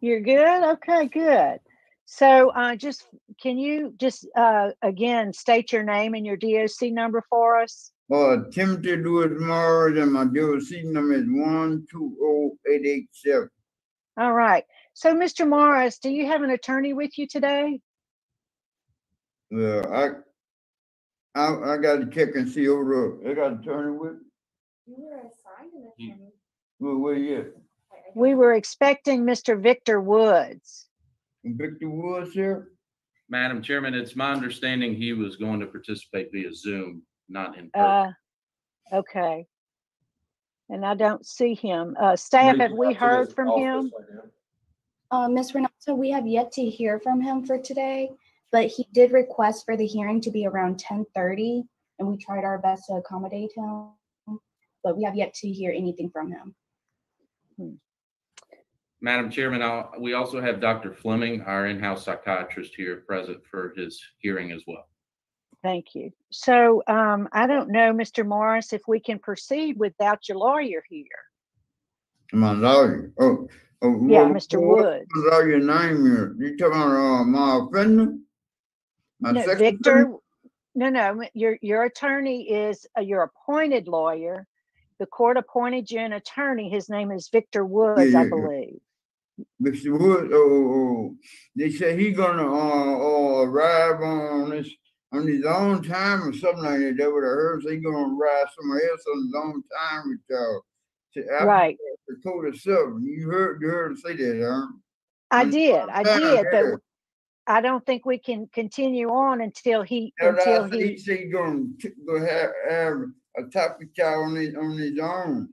You're good? Okay, good. So just can you just again state your name and your DOC number for us? Timothy Lewis Morris, and my DOC number is 120887. All right. So, Mr. Morris, do you have an attorney with you today? Well, I got to check and see over. I got an attorney with. You were assigned an attorney. Where you? We were expecting Mr. Victor Woods. Victor Woods here? Madam Chairman, it's my understanding he was going to participate via Zoom, not in person. Okay. And I don't see him. Staff, have we heard from him? Ms. Renata, we have yet to hear from him for today, but he did request for the hearing to be around 10:30, and we tried our best to accommodate him, but we have yet to hear anything from him. Madam Chairman, we also have Dr. Fleming, our in-house psychiatrist here present for his hearing as well. Thank you. So I don't know, Mr. Morris, if we can proceed without your lawyer here. My lawyer? Yeah, Mr. Woods. What lawyer name here? You talking about my offender? No, Victor. No. Your attorney is your appointed lawyer. The court appointed you an attorney. His name is Victor Woods, I believe. Mr. Woods. They say he's gonna arrive on his own time or something like that. That would have heard. So he's gonna arrive somewhere else on his own time with y'all. Right. The code itself. You heard him say that, huh? I did, but I don't think we can continue on until he said he's gonna have a talk with y'all on his own.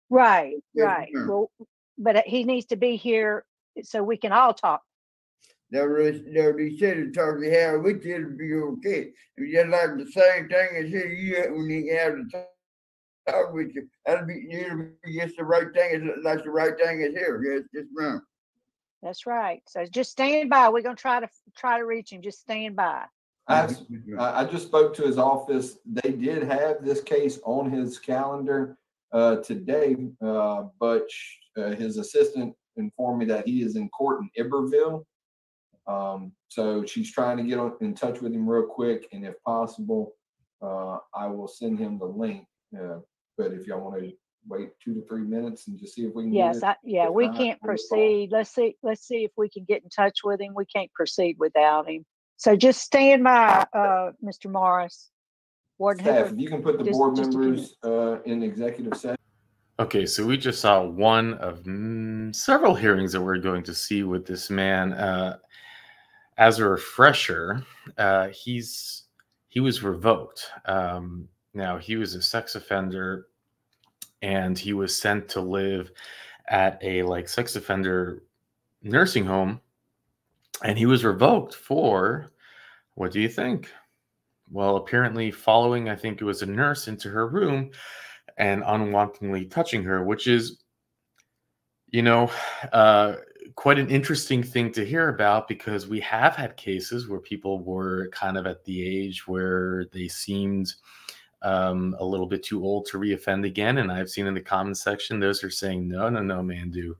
Right. Well, but he needs to be here so we can all talk. They said to talk to have with you to be okay. It's just like the same thing as here. You when he have to talk with you, that'll be just the right thing. Like the right thing is here. Yes, just right. That's right. So just stand by. We're gonna try to reach him. Just stand by. I just spoke to his office. They did have this case on his calendar today, but his assistant informed me that he is in court in Iberville. So she's trying to get in touch with him real quick, and if possible, I will send him the link. But if y'all want to wait 2 to 3 minutes and just see if we can. Yes, we can't proceed. Let's see if we can get in touch with him. We can't proceed without him. So just stand by, Mr. Morris. Warden Staff, if you can put the board members in executive session. Okay, so we just saw one of several hearings that we're going to see with this man. As a refresher, he was revoked. Now, he was a sex offender, and he was sent to live at a sex offender nursing home, and he was revoked for, what do you think? Well, apparently following, I think it was a nurse into her room and unwantingly touching her, which is, quite an interesting thing to hear about, because we have had cases where people were kind of at the age where they seemed a little bit too old to reoffend again. And I've seen in the comment section, those are saying, no, Mandu.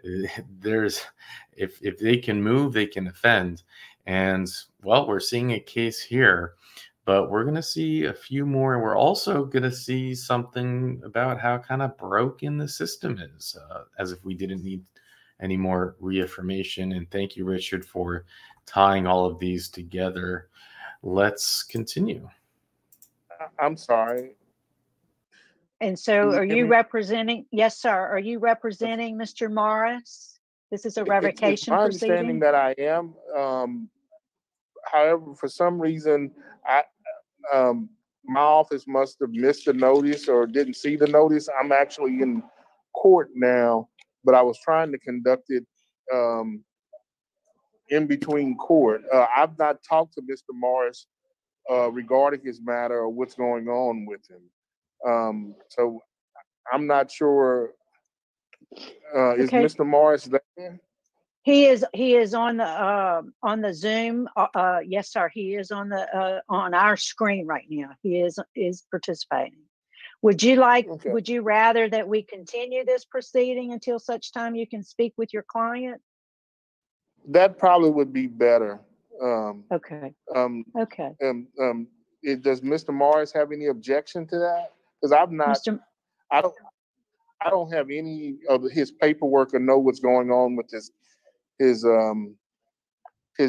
If they can move, they can offend. And well, we're seeing a case here, but we're going to see a few more. And we're also going to see something about how kind of broken the system is, as if we didn't need any more reaffirmation. And thank you, Richard, for tying all of these together. Let's continue. I'm sorry. And so are you representing? Yes, sir. Are you representing Mr. Morris? This is a revocation it's my proceeding? understanding that I am. However, for some reason, my office must have missed the notice or didn't see the notice. I'm actually in court now, but I was trying to conduct it in between court. I've not talked to Mr. Morris regarding his matter or what's going on with him. So I'm not sure. Is Mr. Morris there? He is on the Zoom. Yes, sir. He is on our screen right now. He is participating. Would you rather that we continue this proceeding until such time you can speak with your client? That probably would be better. Okay. Um, Okay. does Mr. Morris have any objection to that? Because I don't have any of his paperwork or know what's going on with his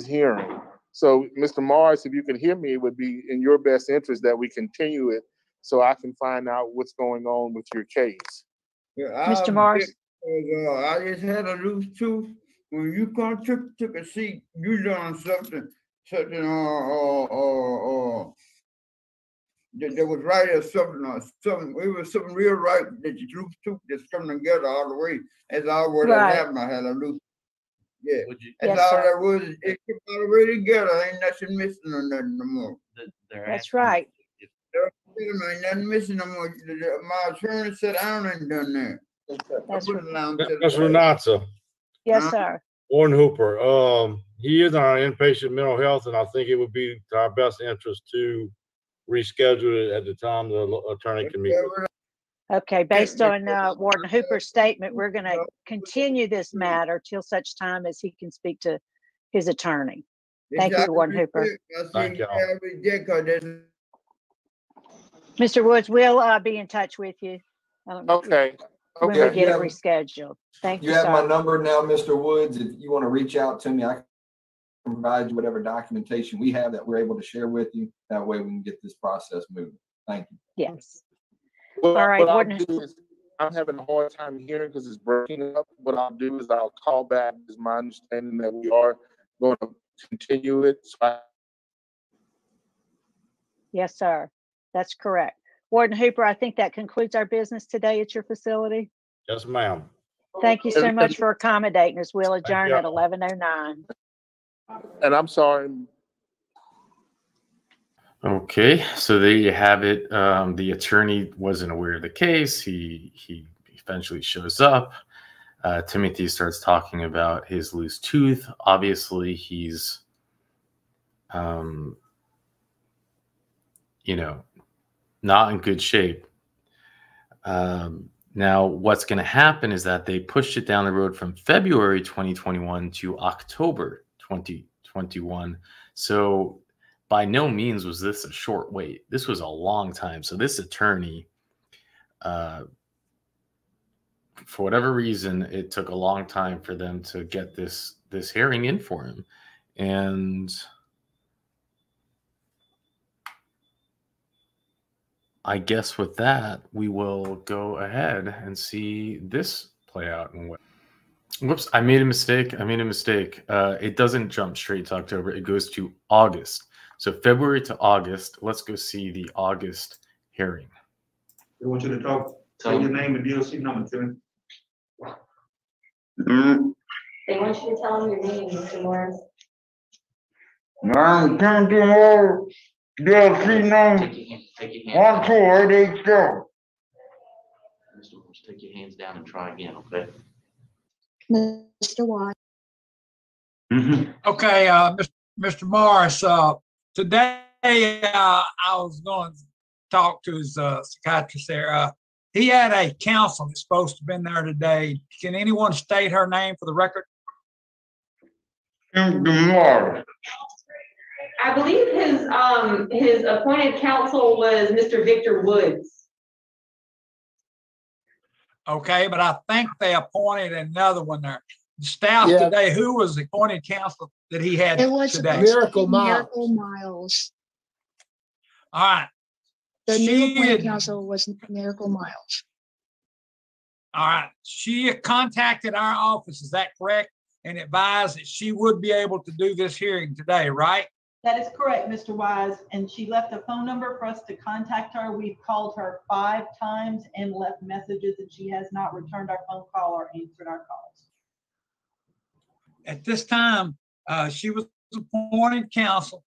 hearing. So, Mr. Morris, if you could hear me, it would be in your best interest that we continue it so I can find out what's going on with your case. Yeah, Mr. Morris. I just had a loose tooth. When you took a seat, you done something that was right or something. It was something real right that your loose tooth just coming together all the way. That's all what Right. happened. I had a loose. Yeah, that's Yes, all sir. that was. It came all the way together. Ain't nothing missing or nothing no more. That's right. Ain't nothing missing no more. My attorney said I ain't done that. That's right. Mr. Renata, Yes, sir. Warden Hooper, he is on inpatient mental health, and I think it would be to our best interest to reschedule it at the time the attorney can meet. Okay, based on Warden Hooper's statement, we're going to continue this matter till such time as he can speak to his attorney. Thank you, Warden Hooper. Thank you. Mr. Woods, we'll be in touch with you. Okay. When we get it rescheduled. Thank you, You have my sir. number now, Mr. Woods. If you want to reach out to me, I can provide you whatever documentation we have that we're able to share with you. That way we can get this process moving. Thank you. Yes. Well, All right, what I'll Warden. do is, I'm having a hard time hearing because it's breaking up. What I'll do is I'll call back. It's my understanding that we are going to continue it. Yes, sir. That's correct. Warden Hooper, I think that concludes our business today at your facility. Yes, ma'am. Thank you so much for accommodating us. We'll adjourn you. at 11:09. And I'm sorry. Okay, so there you have it. The attorney wasn't aware of the case. He eventually shows up. Timothy starts talking about his loose tooth. Obviously, he's, not in good shape. Now, what's going to happen is that they pushed it down the road from February 2021 to October 2021. So by no means was this a short wait. This was a long time. So this attorney, for whatever reason, it took a long time for them to get this hearing in for him. And I guess with that, we will go ahead and see this play out. Whoops, I made a mistake. It doesn't jump straight to October. It goes to August. So February to August. Let's go see the August hearing. I want you to talk. Say your name and DLC number to me. They want you to tell them your name, Mr. Morris. I'm turning to her. DLC number. Take your hands. 14882. Mr. Morris, take your hands down and try again, okay? Mr. Watt. Okay, Mr. Morris, today I was going to talk to his psychiatrist there. He had a counsel that's supposed to have been there today. Can anyone state her name for the record? I believe his appointed counsel was Mr. Victor Woods. Okay, but I think they appointed another one there. The staff today, who was the appointed counsel that he had today? It was Miracle Miles. All right. The new appointed counsel was Miracle Miles. All right. She contacted our office, is that correct? And advised that she would be able to do this hearing today, right? That is correct, Mr. Wise. And she left a phone number for us to contact her. We've called her 5 times and left messages, and she has not returned our phone call or answered our calls. At this time, she was appointed counsel.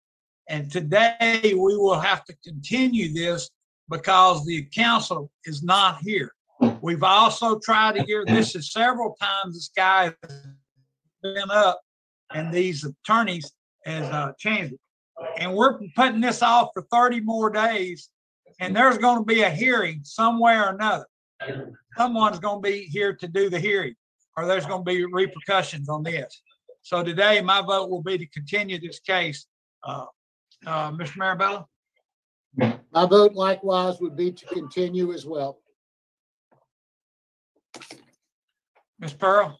And today we will have to continue this because the counsel is not here. We've also tried to hear this several times. This guy has been up and these attorneys has changed it. And we're putting this off for 30 more days. And there's going to be a hearing somewhere or another. Someone's going to be here to do the hearing, or there's going to be repercussions on this. So today, my vote will be to continue this case. Mr. Marabella? My vote likewise would be to continue as well. Ms. Pearl?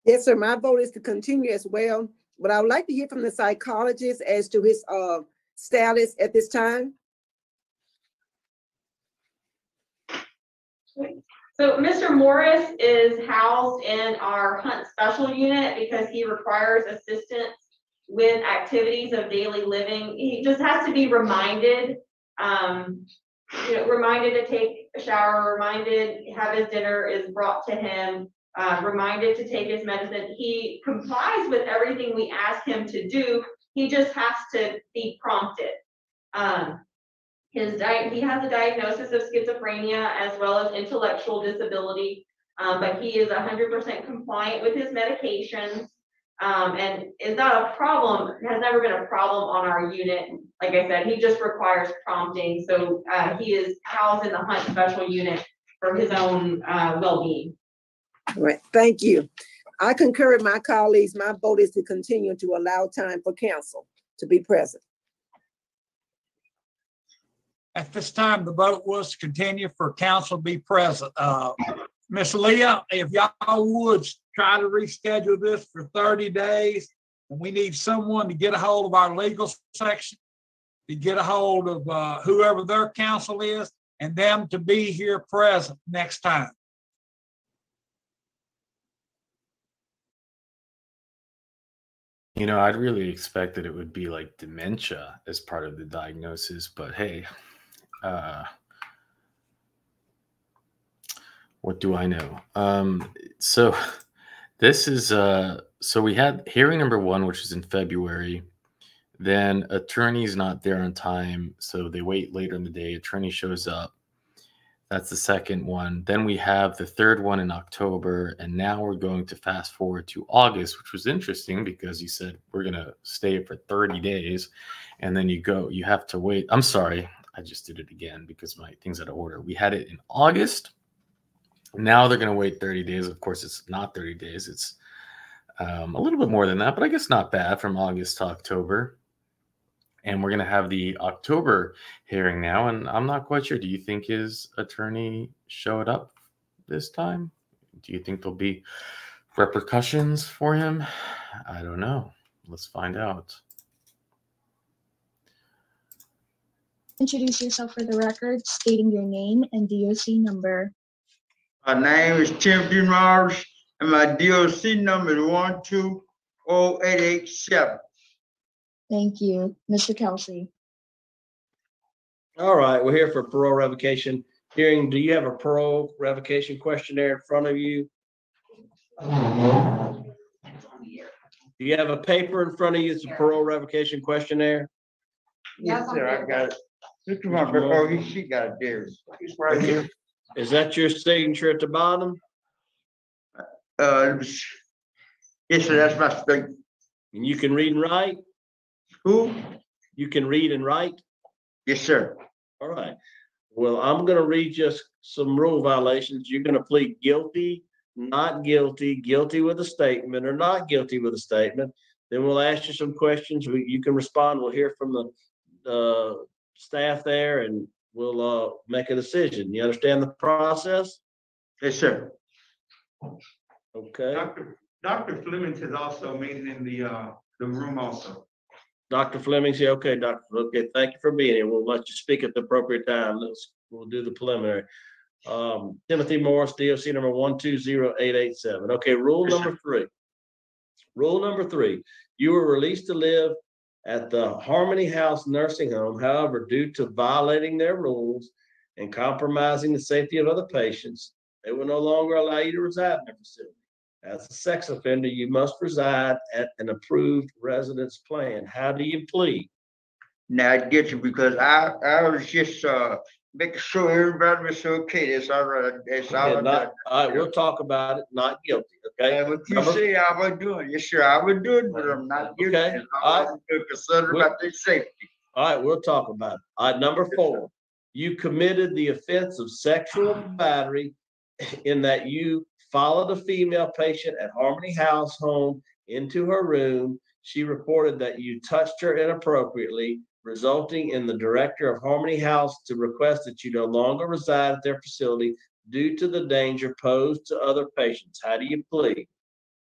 Yes, sir. My vote is to continue as well, but I would like to hear from the psychologist as to his status at this time. So Mr. Morris is housed in our Hunt Special Unit because he requires assistance with activities of daily living. He just has to be reminded, reminded to take a shower, reminded have his dinner is brought to him, reminded to take his medicine. He complies with everything we ask him to do. He just has to be prompted. He has a diagnosis of schizophrenia as well as intellectual disability, but he is 100% compliant with his medications, and is not a problem, has never been a problem on our unit. Like I said, he just requires prompting. So he is housed in the Hunt Special Unit for his own well-being. All right, thank you. I concur with my colleagues. My vote is to continue to allow time for counsel to be present. At this time, the vote was to continue for counsel to be present. Ms. Leah, if y'all would try to reschedule this for 30 days, and we need someone to get a hold of our legal section, to get a hold of whoever their counsel is, and them to be here present next time. You know, I'd really expect that it would be like dementia as part of the diagnosis, but hey, what do I know? So this is, so we had hearing number 1, which is in February. Then attorney's not there on time, so they wait later in the day. Attorney shows up. That's the second one. Then we have the third one in October, and now we're going to fast forward to August, which was interesting because you said we're going to stay for 30 days, and then you have to wait. I'm sorry, I just did it again because my thing's out of order. We had it in August. Now they're going to wait 30 days. Of course, it's not 30 days. It's a little bit more than that, but I guess not bad from August to October. And we're going to have the October hearing now, and I'm not quite sure. Do you think his attorney showed up this time? Do you think there'll be repercussions for him? I don't know. Let's find out. Introduce yourself for the record, stating your name and DOC number. My name is Timothy Morris, and my DOC number is 1208887. Thank you. Mr. Kelsey. All right, we're here for parole revocation hearing. Do you have a parole revocation questionnaire in front of you? Do you have a paper in front of you? It's a parole revocation questionnaire? Yes, sir, I got it. Look at my paper. She got it there. It's right here. Is that your signature at the bottom? Yes, sir, that's my statement. And you can read and write? Who? You can read and write? Yes, sir. All right. Well, I'm going to read just some rule violations. You're going to plead guilty, not guilty, guilty with a statement, or not guilty with a statement. Then we'll ask you some questions. You can respond. We'll hear from the staff there, and we'll make a decision. You understand the process? Yes, sir. Okay. Dr. Fleming has also made it in the room also. Dr. Fleming, yeah, okay, Doctor. Okay, thank you for being here. We'll let you speak at the appropriate time. We'll do the preliminary. Timothy Morris, DOC number 1208887. Okay, rule number 3. Rule number 3. You were released to live at the Harmony House nursing home. However, due to violating their rules and compromising the safety of other patients, they will no longer allow you to reside in their facility. As a sex offender, you must reside at an approved residence plan. How do you plead? Now I get you, because I was just making sure everybody was okay. That's all right. That's all I got. All right, we'll talk about it. Not guilty. Okay. And what you say I was doing, yes, sir, I was doing, but I'm not guilty. Okay. I was concerned about their safety. All right, we'll talk about it. All right, number 4. You committed the offense of sexual battery in that you followed a female patient at Harmony House home into her room. She reported that you touched her inappropriately, resulting in the director of Harmony House to request that you no longer reside at their facility due to the danger posed to other patients. How do you plead?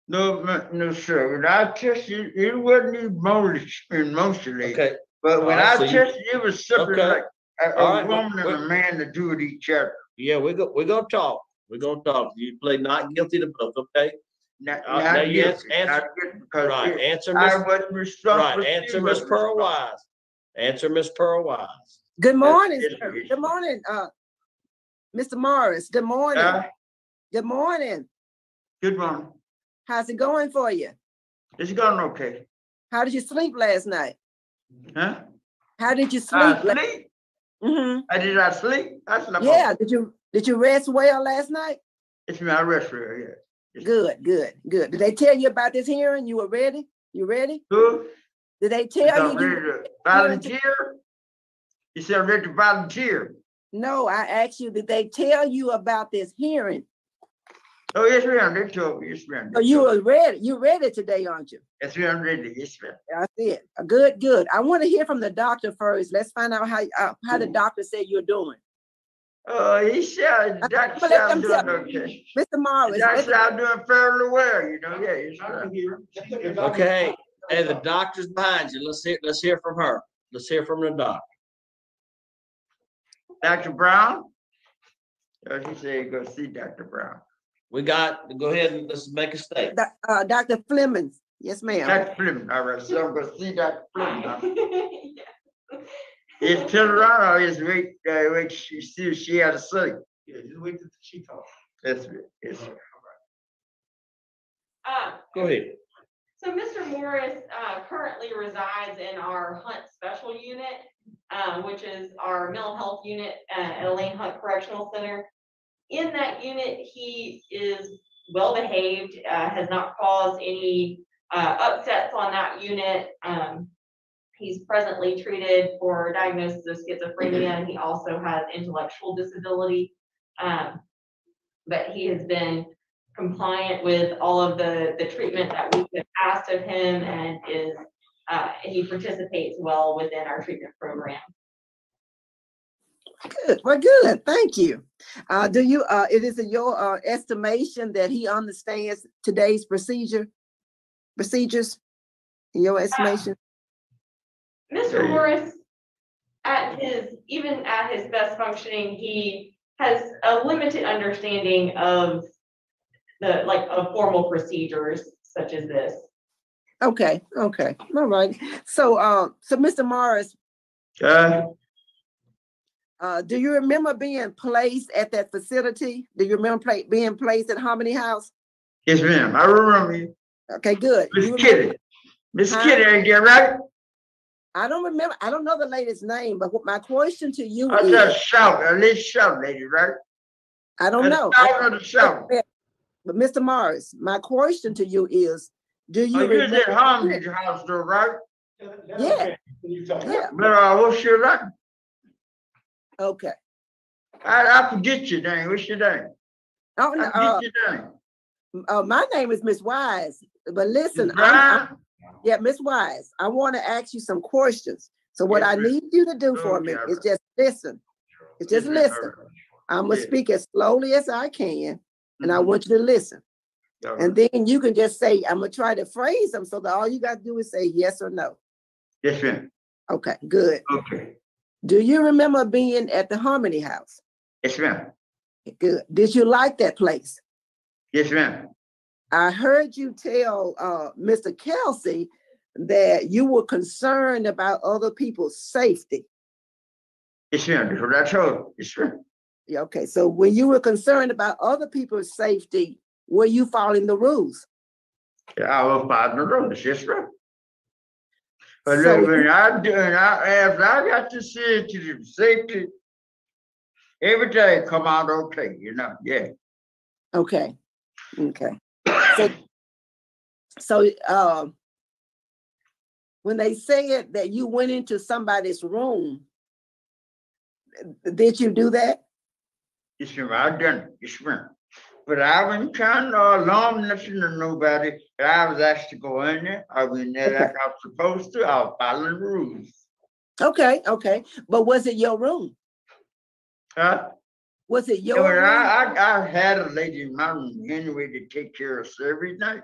No, no, sir. When I tested, it wasn't emotionally. Okay. But when I tested, it was something Okay. like a woman and a man to do with each other. Yeah, we're gonna talk. We're gonna talk. You plead not guilty to both, okay? Not Now you guilty, answer. not guilty, because Right, answer I Miss. wasn't responsible. Right, answer Miss Pearl Wise. Answer Miss Pearl Wise. Good morning, sir. Good morning, Mr. Morris. Good morning. Good morning. Good morning. How's it going for you? It's going okay. How did you sleep last night? Huh? How did you sleep? Sleep? Mm-hmm. I did not sleep. I slept. Yeah. Did you rest well last night? It's my rest well, yeah. Good. Did they tell you about this hearing? You were ready? You ready? Who? Did they tell you? Ready to volunteer? You said ready to volunteer? No, I asked you, did they tell you about this hearing? Oh, yes, ma'am. They told me. Yes, ma'am. Oh, you were ready. You ready today, aren't you? Yes, ma'am. Ready. Yes, ma'am. That's it. Good. I want to hear from the doctor first. Let's find out how the doctor said you're doing. He said, Dr. Shaw's doing okay. Mr. Morris. Dr. Shaw's doing fairly well, you know. Yeah, yes, ma'am. Okay. Hey, the doctor's behind you. Let's hear from her. Let's hear from the doctor. Dr. Brown? Oh, she said go see Dr. Brown. We got, go ahead and let's make a statement. Dr. Fleming. Yes, ma'am. Dr. Fleming. All right, so I'm going to see Dr. Fleming. It's turn around or just wait, she see if she had a sleep. Yeah, just wait till she talks. That's it. Yes, sir. Go ahead. So Mr. Morris currently resides in our Hunt Special Unit, which is our mental health unit at Elaine Hunt Correctional Center. In that unit, he is well behaved, has not caused any upsets on that unit. He's presently treated for diagnosis of schizophrenia, and he also has intellectual disability. But he has been compliant with all of the treatment that we have asked of him, and he participates well within our treatment program. Good. Well, good. Thank you. It is your estimation that he understands today's procedures in your estimation? Mr. Morris, even at his best functioning, he has a limited understanding of of formal procedures such as this. Okay. All right. So Mr. Morris, do you remember being placed at that facility? Do you remember being placed at Harmony House? Yes, ma'am. I remember you. Okay, good. Miss Kitty. Miss Kitty, ain't that right? I don't remember. I don't know the lady's name, but my question to you I is. just shout. At least shout, lady, right? I don't know. But Mr. Morris, my question to you is, do you remember? You at Harmony House, though, right? Yeah. Yeah. But what's your name? Okay. I forget your name. What's your name? Oh, no, I forget your name. My name is Miss Wise. But listen, Miss Wise, I want to ask you some questions. So what I need you to do for me is just listen. It's just listen. I'm going to speak as slowly as I can, and I want you to listen. And then you can just say, I'm going to try to phrase them so that all you got to do is say yes or no. Yes, ma'am. Okay, good. Okay. Do you remember being at the Harmony House? Yes, ma'am. Good. Did you like that place? Yes, ma'am. I heard you tell Mr. Kelsey that you were concerned about other people's safety. Yes, ma'am. That's what I told you. Yes, ma'am. Yeah, okay. So when you were concerned about other people's safety, were you following the rules? Yeah, I was following the rules. Yes, ma'am. But so when after I got to see to the safety, everything come out okay, you know. Yeah. Okay. So when they said that you went into somebody's room, did you do that? Yes, ma'am. I done it. Yes, ma'am. But I wasn't trying to alarm nothing to nobody. But I was asked to go in there. I went in there like I was supposed to. I was following the rules. Okay, okay. But was it your room? Huh? Was it your Well, room? I had a lady in my room anyway to take care of us every night.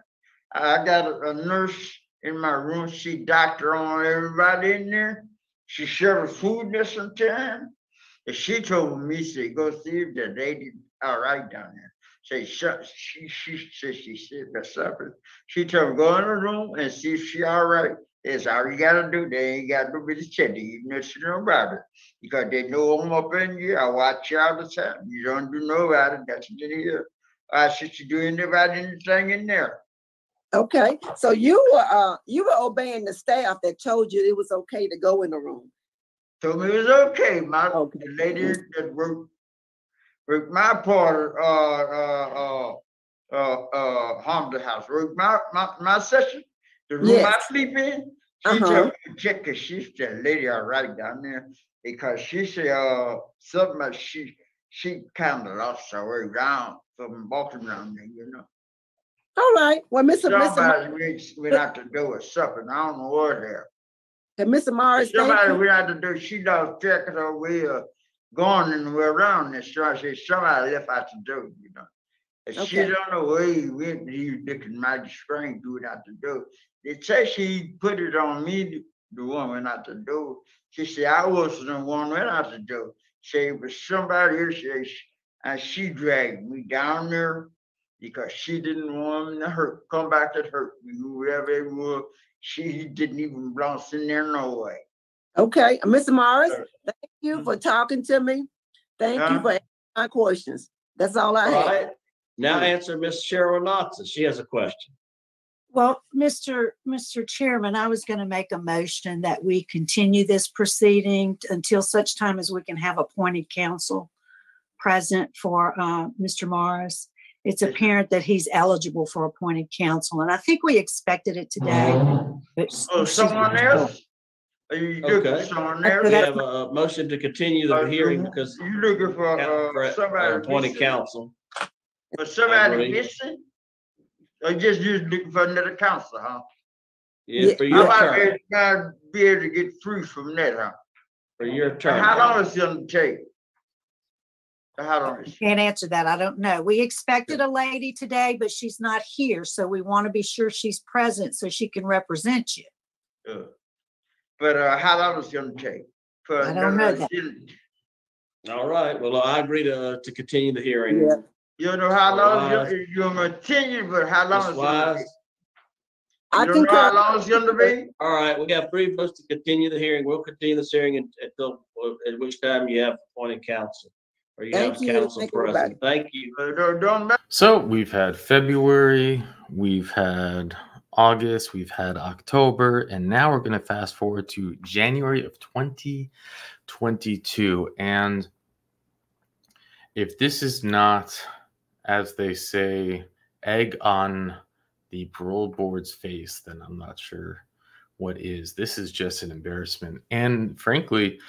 I got a nurse in my room. She doctor on everybody in there. She served food there sometime. And she told me, say, go see if the lady all right down there. Say, she said she said the supper. She told me, go in the room and see if she all right. That's all you gotta do. They ain't got no business checking you nothing about it. Because they know I'm up in here. I watch you all the time. You don't do no about it. That's what you hear. I should you do anything in there. Okay. So you were obeying the staff that told you it was okay to go in the room. Told me it was okay. The lady that worked my part haunted house, worked my section, the room I sleep in. She told me to check because she's the lady all right down there because she said something she kind of lost her way around from walking around there, you know. All right. Well, somebody went out the door or something. I don't know what there. And Mr. Morris, somebody went out the door. She lost track of her way of going anywhere around this. So I said, somebody left out the door, you know. And she don't know where he went. He was looking mighty strange doing out the door. They say she put it on me, the one went out the door. She said, I wasn't the one went out the door. She said, it was somebody else. And she dragged me down there because she didn't want me to come back to hurt me, whoever it was. She didn't even belong in there no way. Okay, Mr. Morris, thank you for talking to me. Thank you for answering my questions. That's all I have. All right. Now answer Ms. Cheryl Knotson. She has a question. Well, Mr. Chairman, I was going to make a motion that we continue this proceeding until such time as we can have appointed counsel present for Mr. Morris. It's apparent that he's eligible for appointed counsel, and I think we expected it today. But someone else? Are you looking for someone else? We have a motion to continue the hearing because you're looking for somebody appointed counsel. For somebody missing? Or just looking for another counsel, huh? Yeah, for your turn. I might be able to get free from that, huh? For your turn. How long is it going to take? How long is it? Can't answer that. I don't know. We expected a lady today, but she's not here. So we want to be sure she's present so she can represent you. But how long is it going to take? I don't know that. All right. Well, I agree to continue the hearing. Yeah. You don't know how long you're going to continue, but how long is it going to be? You don't know how long it's going to be? All right. We got 3 votes to continue the hearing. We'll continue this hearing until at which time you have appointed counsel. Or you have counsel present. Thank you. So we've had February, we've had August, we've had October, and now we're going to fast forward to January of 2022. And if this is not, as they say, egg on the parole board's face, then I'm not sure what is. This is just an embarrassment. And frankly,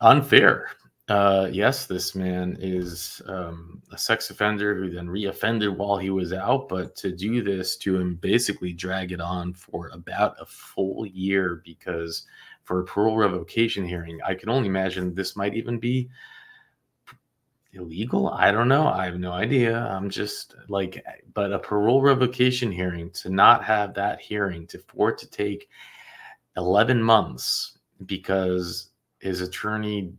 unfair. Yes, this man is a sex offender who then reoffended while he was out, but to do this to him, basically drag it on for about a full year, because for a parole revocation hearing, I can only imagine this might even be illegal. I don't know. I have no idea. I'm just like, but a parole revocation hearing, to not have that hearing, for it to take 11 months because his attorney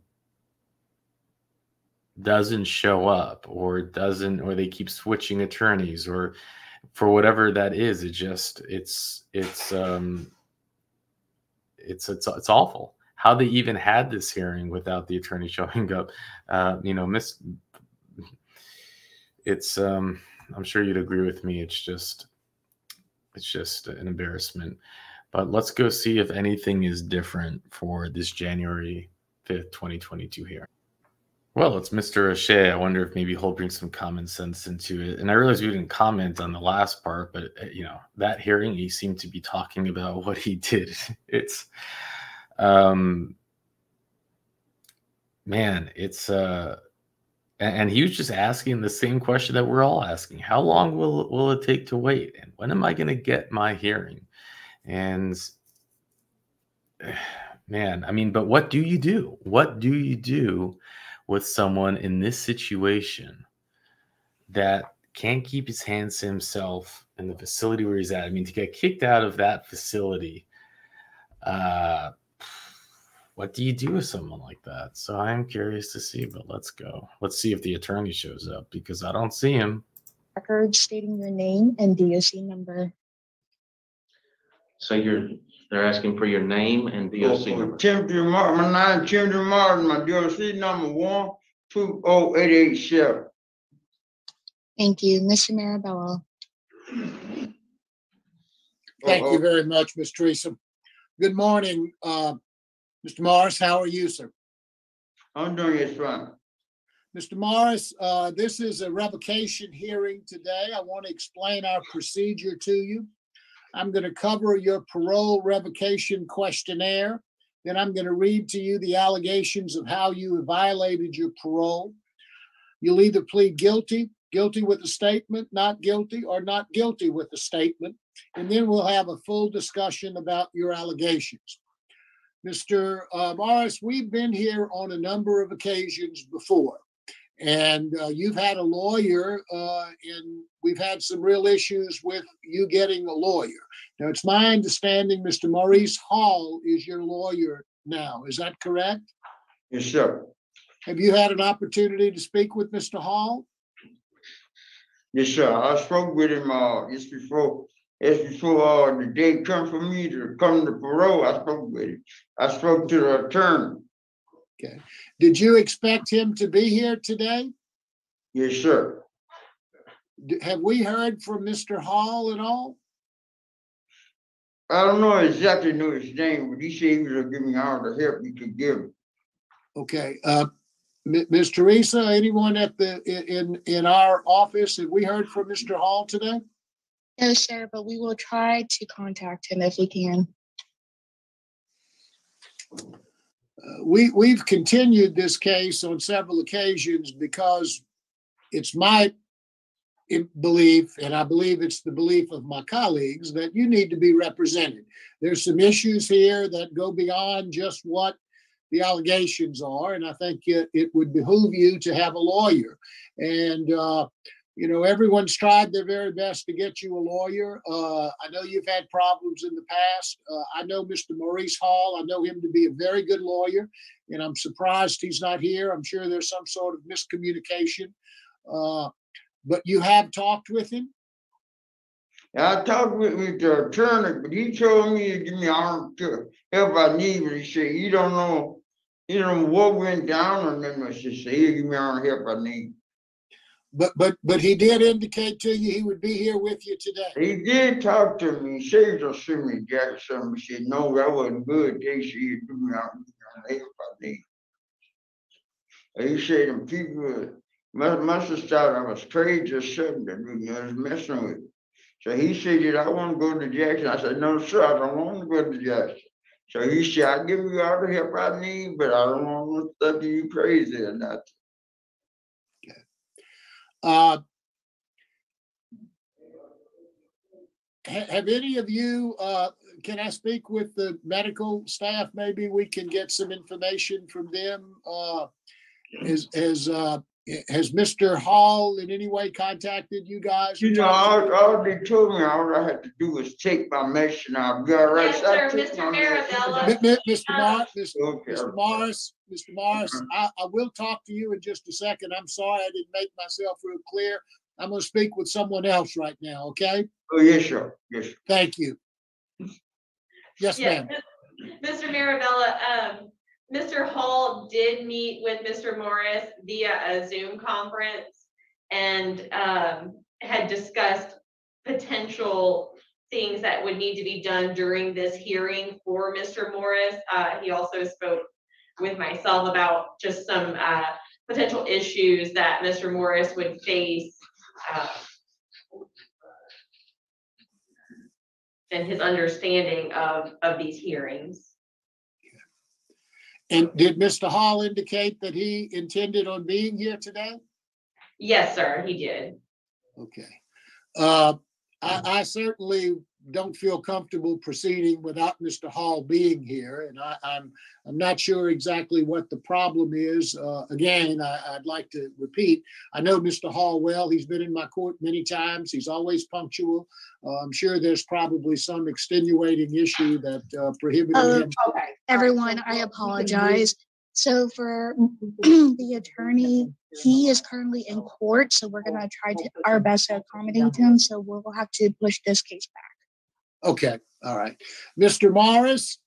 doesn't show up or they keep switching attorneys or for whatever that is. It's awful how they even had this hearing without the attorney showing up. I'm sure you'd agree with me. It's just an embarrassment. But let's go see if anything is different for this January 5th, 2022 hearing. Well, it's Mr. O'Shea. I wonder if maybe he'll bring some common sense into it. And I realize we didn't comment on the last part, but that hearing, he seemed to be talking about what he did. It's, man, it's And he was just asking the same question that we're all asking. How long will it take to wait? And when am I going to get my hearing? And man, I mean, but what do you do? What do you do with someone in this situation that can't keep his hands to himself in the facility where he's at? I mean, to get kicked out of that facility, what do you do with someone like that? So I'm curious to see, but let's go. Let's see if the attorney shows up because I don't see him. Record stating your name and DOC number. So they're asking for your name and DOC number. Timothy Martin, my name Timothy Martin, my DOC number 120887. Thank you. Mr. Marabella. Thank you very much, Ms. Teresa. Good morning, Mr. Morris. How are you, sir? I'm doing it fine. Mr. Morris, this is a revocation hearing today. I want to explain our procedure to you. I'm going to cover your parole revocation questionnaire. Then I'm going to read to you the allegations of how you have violated your parole. You'll either plead guilty, guilty with a statement, not guilty, or not guilty with a statement. And then we'll have a full discussion about your allegations. Mr. Morris, we've been here on a number of occasions before. And you've had a lawyer, and we've had some real issues with you getting a lawyer. Now, it's my understanding Mr. Maurice Hall is your lawyer now. Is that correct? Yes, sir. Have you had an opportunity to speak with Mr. Hall? Yes, sir. I spoke with him just before the day come for me to come to parole. I spoke with him. I spoke to the attorney. Okay. Did you expect him to be here today? Yes, sir. Have we heard from Mr. Hall at all? I don't know exactly know his name, but he said he was going to give me all the help he could give me. Okay. Ms. Teresa, anyone at in our office, have we heard from Mr. Hall today? No, sir, but we will try to contact him if we can. We've continued this case on several occasions because it's my belief, and I believe it's the belief of my colleagues, that you need to be represented. There's some issues here that go beyond just what the allegations are, and I think it would behoove you to have a lawyer. And you know, everyone's tried their very best to get you a lawyer. I know you've had problems in the past. I know Mr. Maurice Hall. I know him to be a very good lawyer, and I'm surprised he's not here. I'm sure there's some sort of miscommunication. But you have talked with him? I talked with the attorney, but he told me to give me all the help I need. But he said, you don't know what went down on them. I said, he'll give me all the help I need. But he did indicate to you he would be here with you today. He did talk to me. He said he'll send me jacket something. He said, no, that wasn't good. They said he'd give me all the help I need. He said them people must have thought I was crazy or something. I was messing with it. So he said, I want to go to Jackson. I said, no, sir, I don't want to go to Jackson. So he said, I'll give you all the help I need, but I don't want to stuff you crazy or nothing. Have any of you, can I speak with the medical staff? Maybe we can get some information from them. Has Mr. Hall in any way contacted you guys? You know, all they told me, all I had to do was take my medicine. I'll be all right. Yes, sir, Mr. Marabella. Mr. Morris, I will talk to you in just a second. I'm sorry I didn't make myself real clear. I'm going to speak with someone else right now, okay? Oh, yes, sir. Yes, sir. Thank you. Yes, ma'am. Mr. Marabella, Mr. Hall did meet with Mr. Morris via a Zoom conference and had discussed potential things that would need to be done during this hearing for Mr. Morris. He also spoke with myself about just some potential issues that Mr. Morris would face and his understanding of these hearings. And did Mr. Hall indicate that he intended on being here today? Yes, sir, he did. Okay. I certainly don't feel comfortable proceeding without Mr. Hall being here, and I'm not sure exactly what the problem is. Again, I'd like to repeat, I know Mr. Hall well. He's been in my court many times. He's always punctual. I'm sure there's probably some extenuating issue that prohibited him. Okay. Everyone, I apologize. So for the attorney, he is currently in court, so we're gonna try our best to accommodate him. So we'll have to push this case back. Okay, all right. Mr. Morris?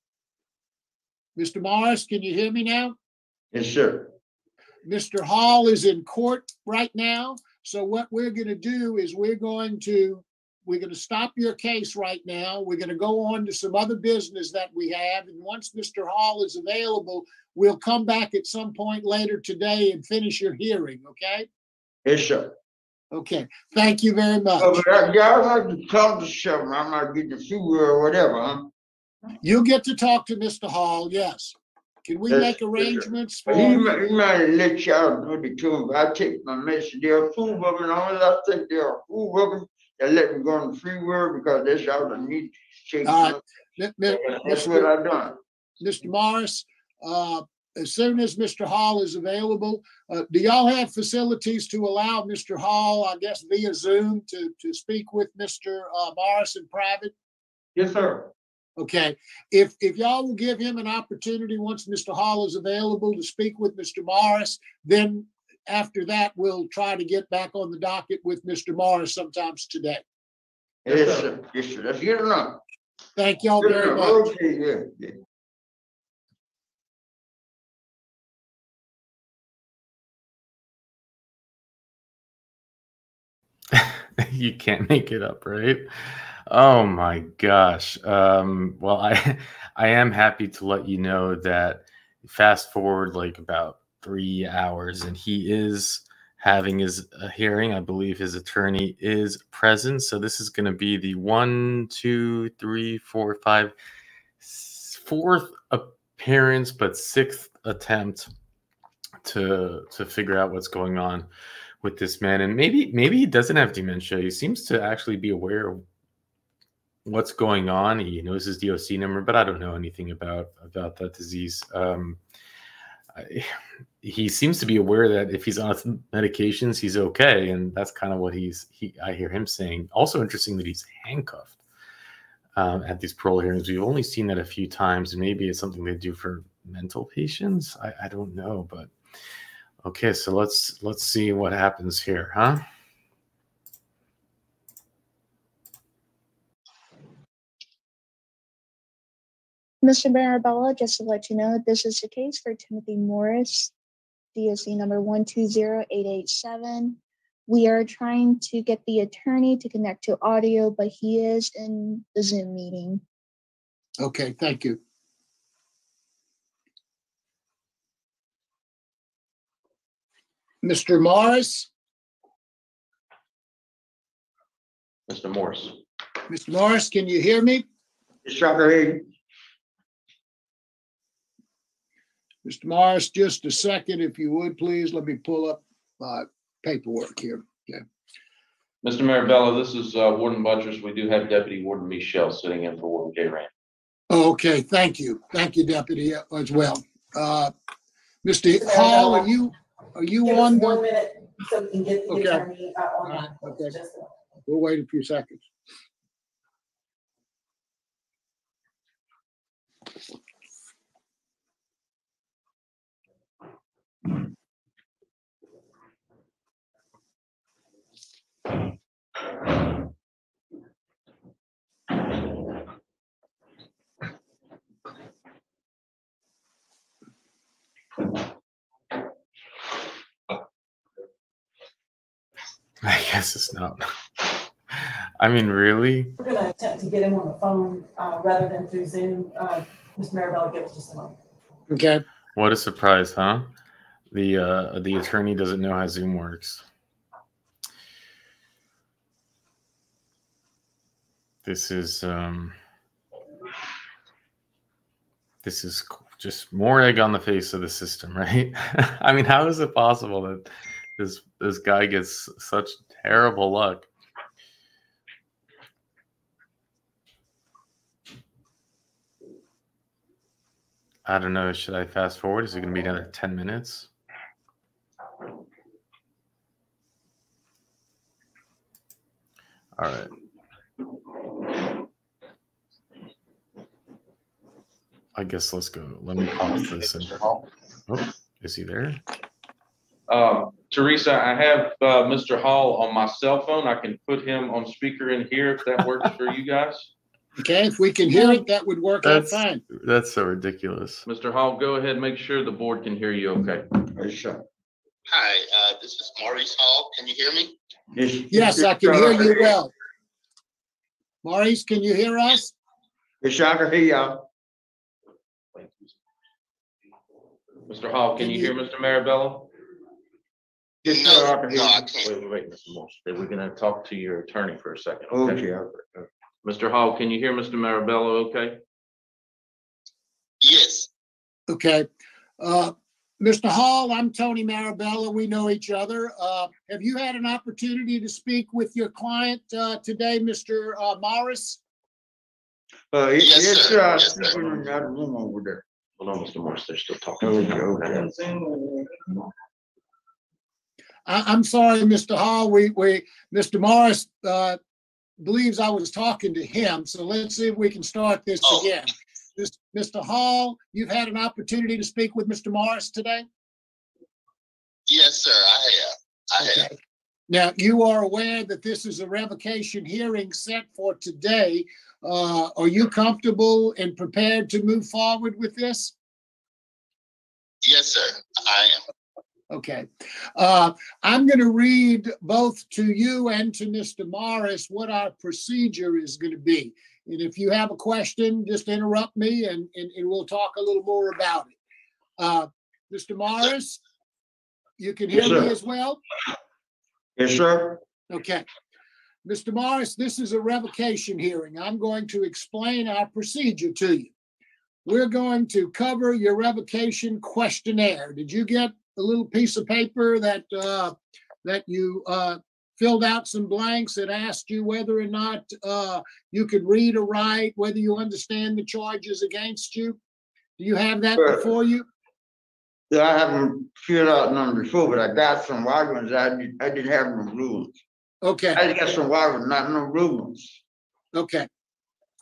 Mr. Morris, can you hear me now? Yes, sir. Mr. Hall is in court right now. So what we're going to do is we're going to stop your case right now. We're going to go on to some other business that we have. And once Mr. Hall is available, we'll come back at some point later today and finish your hearing, okay? Yes, sir. Okay, thank you very much. Y'all like to talk to someone. I might get the flu or whatever, huh? You'll get to talk to Mr. Hall, yes. Can we make arrangements for? He might let y'all know the truth. I take my message. They're a fool of it. All I think they're a fool of it. They let me go on the free word because that's all I need to take. That's what I done. Mr. Morris, as soon as Mr. Hall is available, do y'all have facilities to allow Mr. Hall, I guess via Zoom, to speak with Mr. Morris in private? Yes, sir. Okay, if y'all will give him an opportunity once Mr. Hall is available to speak with Mr. Morris, then after that, we'll try to get back on the docket with Mr. Morris sometimes today. Yes, sir. Yes, sir. That's good enough. Thank y'all very much. Okay, yeah. You can't make it up, right? Oh my gosh. Well, I am happy to let you know that fast forward like about 3 hours and he is having his hearing. I believe his attorney is present. So this is going to be the 4th appearance, but 6th attempt to figure out what's going on with this man. And maybe he doesn't have dementia. He seems to actually be aware of what's going on. He knows his DOC number, but I don't know anything about that disease. He seems to be aware that if he's on medications, he's okay, and that's kind of what I hear him saying. Also interesting that he's handcuffed at these parole hearings. We've only seen that a few times, and maybe it's something they do for mental patients. I don't know, but okay. So let's see what happens here, huh? Mr. Marabella, just to let you know, this is the case for Timothy Morris, DOC number 120887. We are trying to get the attorney to connect to audio, but he is in the Zoom meeting. Okay, thank you. Mr. Morris? Mr. Morris. Mr. Morris, can you hear me? Yes, I can hear you. Mr. Morris, just a second, if you would, please. Let me pull up my paperwork here. Okay. Mr. Marabella, this is Warden Buttress. We do have Deputy Warden Michelle sitting in for Warden J. Rand. Okay, thank you. Thank you, Deputy, as well. Mr. Hall, are you on? 1 minute so we can get the Okay. attorney on. Okay. We'll wait a few seconds. I guess it's not. I mean, really? We're gonna attempt to get him on the phone rather than through Zoom. Mr. Marabella, give us just a moment. Okay. What a surprise, huh? The attorney doesn't know how Zoom works. This is just more egg on the face of the system, right? I mean, how is it possible that This guy gets such terrible luck. I don't know. Should I fast forward? Is it going to be another 10 minutes? All right. I guess let's go. Let me pause this. Oh, is he there? Teresa, I have Mr. Hall on my cell phone. I can put him on speaker in here if that works for you guys. Okay, if we can hear it, that would work out fine. That's so ridiculous. Mr. Hall, go ahead. Make sure the board can hear you okay. Sure. Hi, this is Maurice Hall. Can you hear me? Yes, I can hear you well. Maurice, can you hear us? Yes, I can hear y'all. Mr. Hall, can you hear Mr. Marabella? Yes, sir, I can hear No, I you. can't. Wait, Mr. Morse. We're going to talk to your attorney for a second. Okay. Mr. Hall, can you hear Mr. Marabella okay? Yes. Okay. Mr. Hall, I'm Tony Marabella. We know each other. Have you had an opportunity to speak with your client today, Mr. Morris? Yes, sir. Yes, sir. I'm in another room over there. Hold on, Mr. Morse. They're still talking. Okay. I'm sorry, Mr. Hall. Mr. Morris believes I was talking to him, so let's see if we can start this again. Mr. Hall, you've had an opportunity to speak with Mr. Morris today? Yes, sir, I have. Now, you are aware that this is a revocation hearing set for today. Are you comfortable and prepared to move forward with this? Yes, sir, I am. Okay. I'm going to read both to you and to Mr. Morris what our procedure is going to be. And if you have a question, just interrupt me and we'll talk a little more about it. Mr. Morris, you can hear me as well? Yes, sir. Okay. Mr. Morris, this is a revocation hearing. I'm going to explain our procedure to you. We're going to cover your revocation questionnaire. Did you get a little piece of paper that you filled out some blanks that asked you whether or not you could read or write, whether you understand the charges against you? Do you have that before you? Yeah, I haven't filled out none before, but I got some white ones. I didn't have no blue ones. Okay. I got some white ones, not no blue ones. Okay.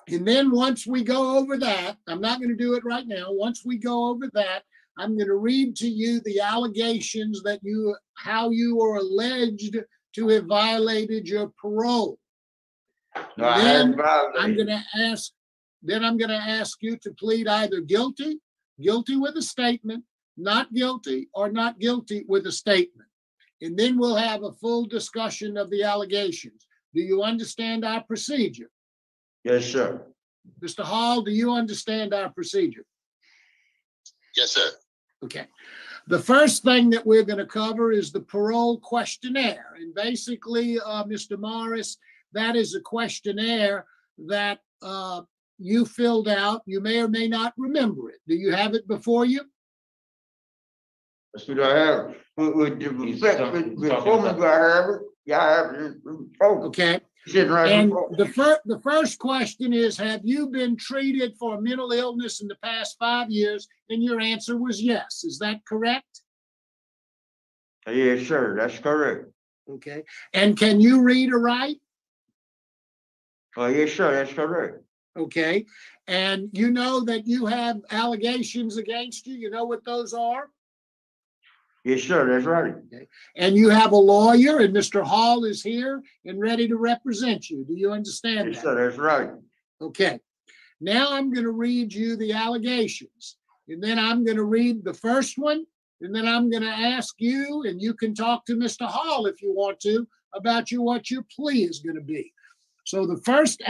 And then once we go over that, I'm not going to do it right now. Once we go over that, I'm going to read to you the allegations that how you are alleged to have violated your parole. No, I hadn't violated. I'm going to ask you to plead either guilty with a statement, not guilty, or not guilty with a statement. And then we'll have a full discussion of the allegations. Do you understand our procedure? Yes, sir. Mr. Hall, do you understand our procedure? Yes, sir. Okay. The first thing that we're going to cover is the parole questionnaire. And basically, Mr. Morris, that is a questionnaire that you filled out. You may or may not remember it. Do you have it before you? That's what I have. Before me, do I have it? Yeah, I have it. Okay. Right, and the first question is, have you been treated for mental illness in the past 5 years? And your answer was yes. Is that correct? Yes, sir. That's correct. Okay. And can you read or write? Yes, sir. That's correct. Okay. And you know that you have allegations against you. You know what those are? Yes, sir, that's right. Okay. And you have a lawyer, and Mr. Hall is here and ready to represent you. Do you understand that? Yes, sir, that's right. Okay. Now I'm going to read you the allegations, and then I'm going to read the first one, and then I'm going to ask you, and you can talk to Mr. Hall if you want to, about what your plea is going to be. So the first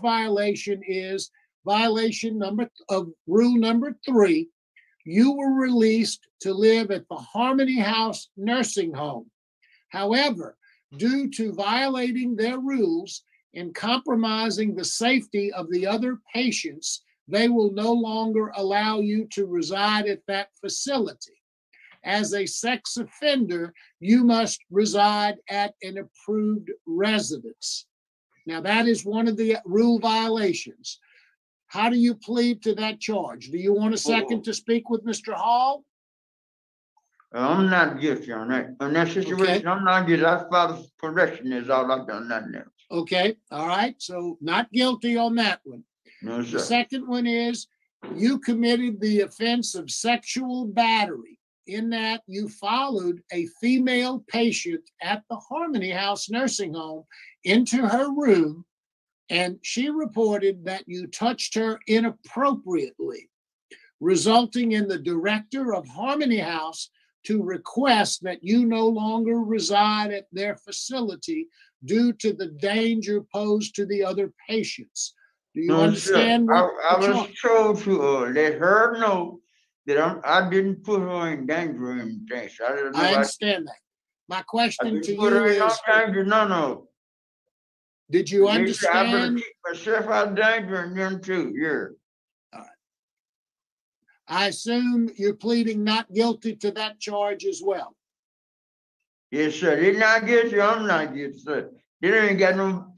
violation is violation of rule number 3. You were released to live at the Harmony House nursing home. However, due to violating their rules and compromising the safety of the other patients, they will no longer allow you to reside at that facility. as a sex offender, you must reside at an approved residence. Now, that is one of the rule violations. How do you plead to that charge? Do you want a second to speak with Mr. Hall? I'm not guilty on that. On that situation, I'm not guilty. I filed for correction is all I've done, nothing else. Okay, all right. So not guilty on that one. No, The sir. second one is you committed the offense of sexual battery in that you followed a female patient at the Harmony House nursing home into her room, and she reported that you touched her inappropriately, resulting in the director of Harmony House to request that you no longer reside at their facility due to the danger posed to the other patients. Do you understand what I was told to let her know that I didn't put her in danger or anything. So I understand that. My question to put you her in no is, danger, no. did you I better understand? keep myself out of danger and them too, yeah. I assume you're pleading not guilty to that charge as well. Yes, sir. They're not guilty. I'm not guilty, sir. They ain't got no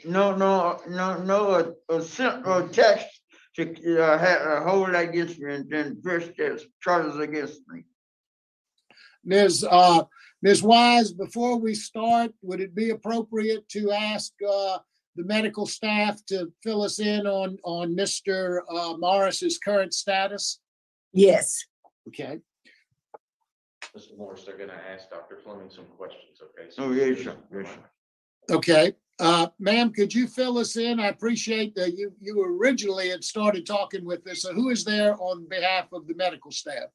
text to hold against me and then press charges against me. Ms. Wise, before we start, would it be appropriate to ask the medical staff to fill us in on Mr. Morris's current status? Yes. Okay. Mr. Morris, they're going to ask Dr. Fleming some questions, okay? Oh, yes, sir. Yes, sir. Okay. Ma'am, could you fill us in? I appreciate that you originally had started talking with us. So who is there on behalf of the medical staff?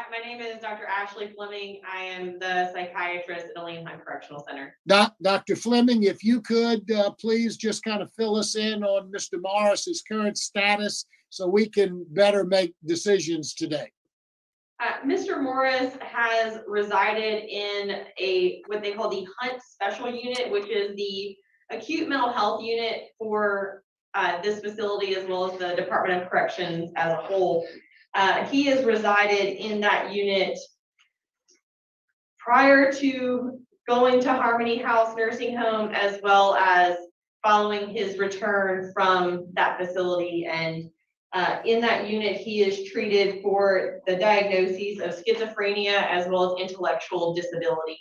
My name is Dr. Ashley Fleming. I am the psychiatrist at Elaine Hunt Correctional Center. Dr. Fleming, if you could please just kind of fill us in on Mr. Morris's current status so we can better make decisions today. Mr. Morris has resided in what they call the Hunt Special Unit, which is the acute mental health unit for this facility, as well as the Department of Corrections as a whole. He has resided in that unit prior to going to Harmony House Nursing Home, as well as following his return from that facility. And in that unit, he is treated for the diagnoses of schizophrenia as well as intellectual disability.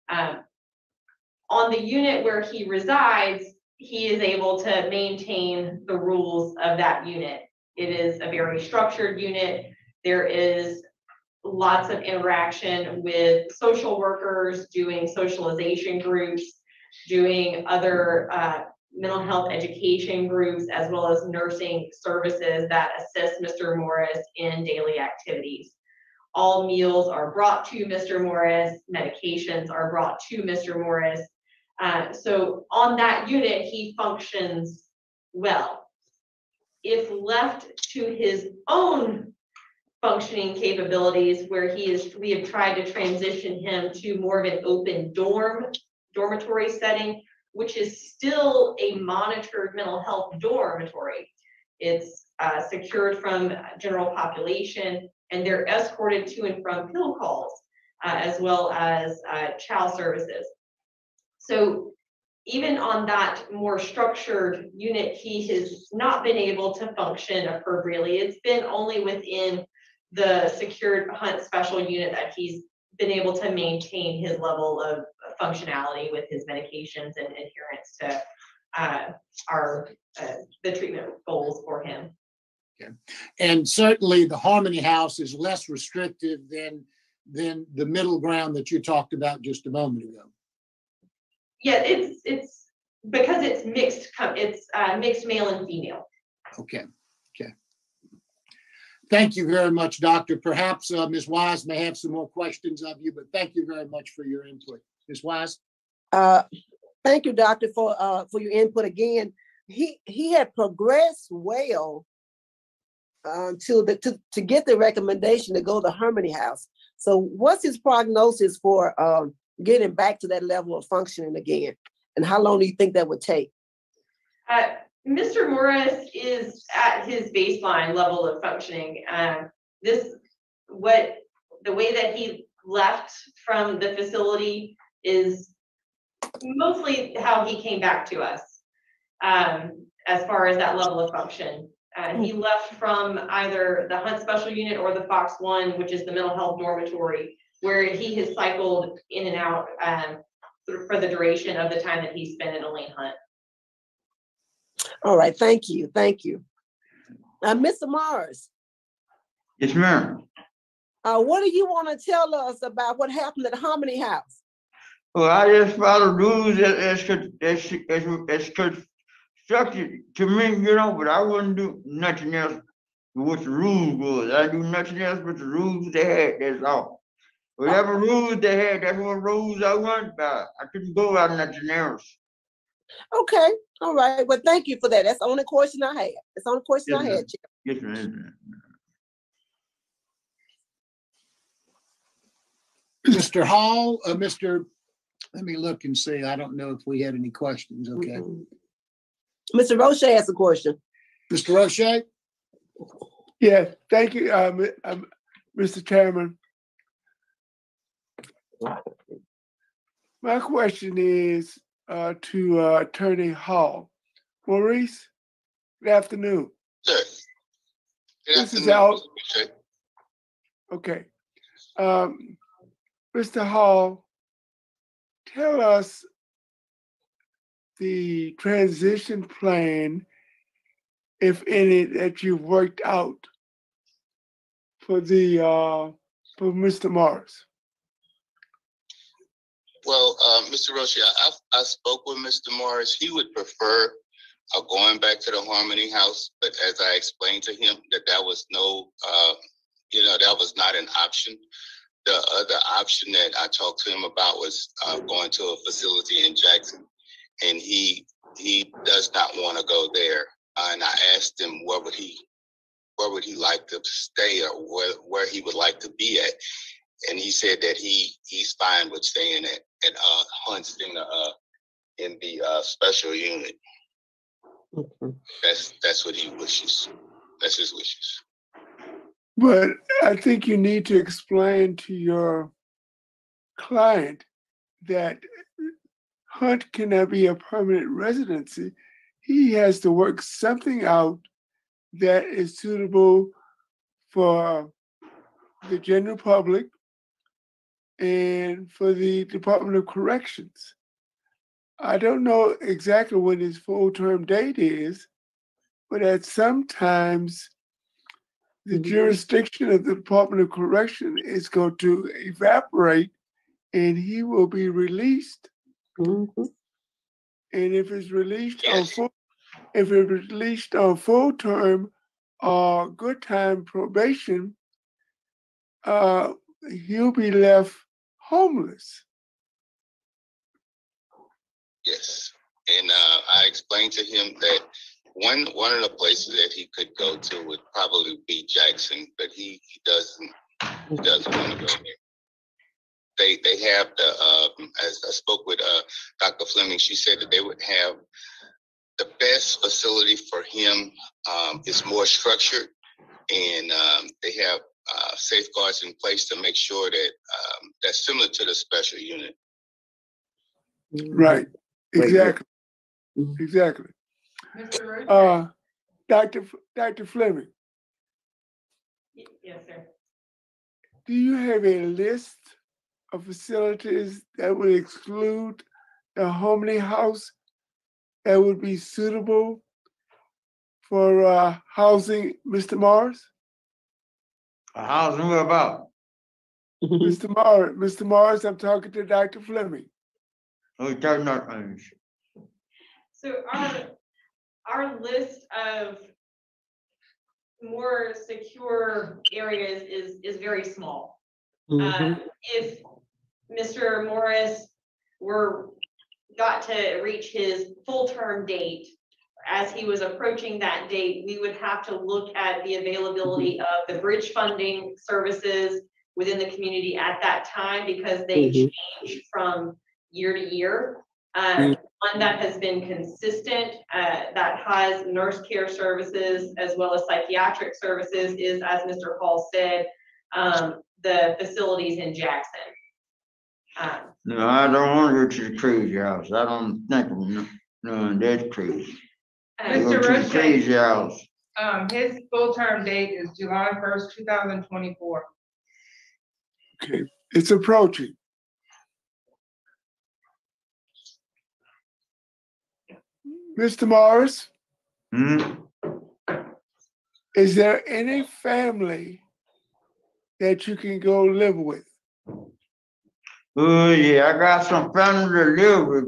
On the unit where he resides, he is able to maintain the rules of that unit. It is a very structured unit. There is lots of interaction with social workers, doing socialization groups, doing other mental health education groups, as well as nursing services that assist Mr. Morris in daily activities. All meals are brought to Mr. Morris, medications are brought to Mr. Morris. So on that unit, he functions well. If left to his own functioning capabilities, where we have tried to transition him to more of an open dormitory setting, which is still a monitored mental health dormitory. It's secured from general population, and they're escorted to and from pill calls, as well as child services. So even on that more structured unit, he has not been able to function appropriately. It's been only within the secured Hunt Special Unit that he's been able to maintain his level of functionality with his medications and adherence to the treatment goals for him. Okay. And certainly the Harmony House is less restrictive than the middle ground that you talked about just a moment ago. Yeah, it's because it's mixed. It's mixed male and female. Okay. Okay. Thank you very much, Doctor. Perhaps Ms. Wise may have some more questions of you, but thank you very much for your input. Ms. Wise? Thank you, Doctor, for your input again. He had progressed well to get the recommendation to go to Harmony House. So what's his prognosis for getting back to that level of functioning again? And how long do you think that would take? Mr. Morris is at his baseline level of functioning. What the way that he left from the facility is mostly how he came back to us, as far as that level of function. He left from either the Hunt Special Unit or the Fox 1, which is the mental health dormitory, where he has cycled in and out for the duration of the time that he spent in Elaine Hunt. All right, thank you, thank you. Mr. Morris. Yes, ma'am. What do you want to tell us about what happened at the Harmony House? Well, I just followed rules as constructed to me, you know, but I wouldn't do nothing else with what the rules was. I do nothing else but the rules they had, that's all. Whatever rules they had, that's what rules I went by. I couldn't go out nothing else. Okay, all right. Well, thank you for that. That's the only question I had. That's the only question I had, Chair. Yes, ma'am. Mr. Hall, let me look and see. I don't know if we had any questions. Okay. Mr. Roche has a question. Mr. Roche? Yes, thank you, Mr. Chairman. My question is to Attorney Hall. Maurice, good afternoon. Sir. Good This is afternoon, Al. Okay. Mr. Hall, tell us the transition plan, if any, that you've worked out for for Mr. Morris. Well, Mr. Roche, I spoke with Mr. Morris. He would prefer going back to the Harmony House, but as I explained to him, that was no, that was not an option. The other option that I talked to him about was going to a facility in Jackson, and he does not want to go there. And I asked him where would he like to stay, or where he would like to be at, and he said that he's fine with staying at Hunt's in the special unit. That's what he wishes. That's his wishes. But I think you need to explain to your client that Hunt cannot be a permanent residency. He has to work something out that is suitable for the general public and for the Department of Corrections. I don't know exactly when his full-term date is, but at sometimes the jurisdiction of the Department of Correction is going to evaporate and he will be released. And if it's released on full term or good time probation, he'll be left homeless. Yes, and I explained to him that one of the places that he could go to would probably be Jackson, but he doesn't want to go there. They have as I spoke with Dr. Fleming, she said that they would have the best facility for him. Is more structured, and they have safeguards in place to make sure that that's similar to the special unit. Right. Exactly. Exactly. Dr. Fleming. Yes, sir. Do you have a list of facilities that would exclude the Harmony House that would be suitable for housing Mr. Morris? Housing what about? Mr. Morris, I'm talking to Dr. Fleming. Oh, you're talking about So our list of more secure areas is very small. If Mr. Morris got to reach his full-term date, as he was approaching that date, we would have to look at the availability of the bridge funding services within the community at that time, because they change from year to year. One that has been consistent, that has nurse care services as well as psychiatric services is, as Mr. Hall said, the facilities in Jackson. No, I don't want to go to the crazy house. I don't think no, that's crazy. I go Mr. to the Roche, crazy house. his full term date is July 1st, 2024. Okay, it's approaching. Mr. Morris, is there any family that you can go live with? Oh yeah, I got some family to live with,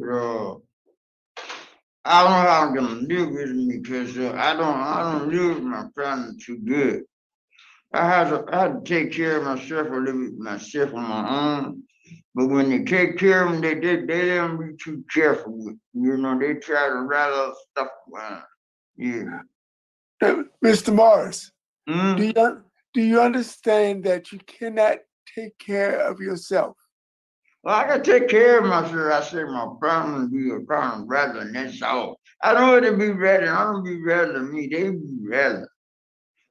I don't know how I'm gonna live with me because I don't live with my family too good. I had to take care of myself or live with myself on my own. But when they take care of them, they don't be too careful with, they try to rattle stuff around. Yeah. Mr. Morris, do you understand that you cannot take care of yourself? Well, I can take care of myself. I say my family be a kind of rather, and that's all. I don't want to be rather. I don't be rather than me. They be rather.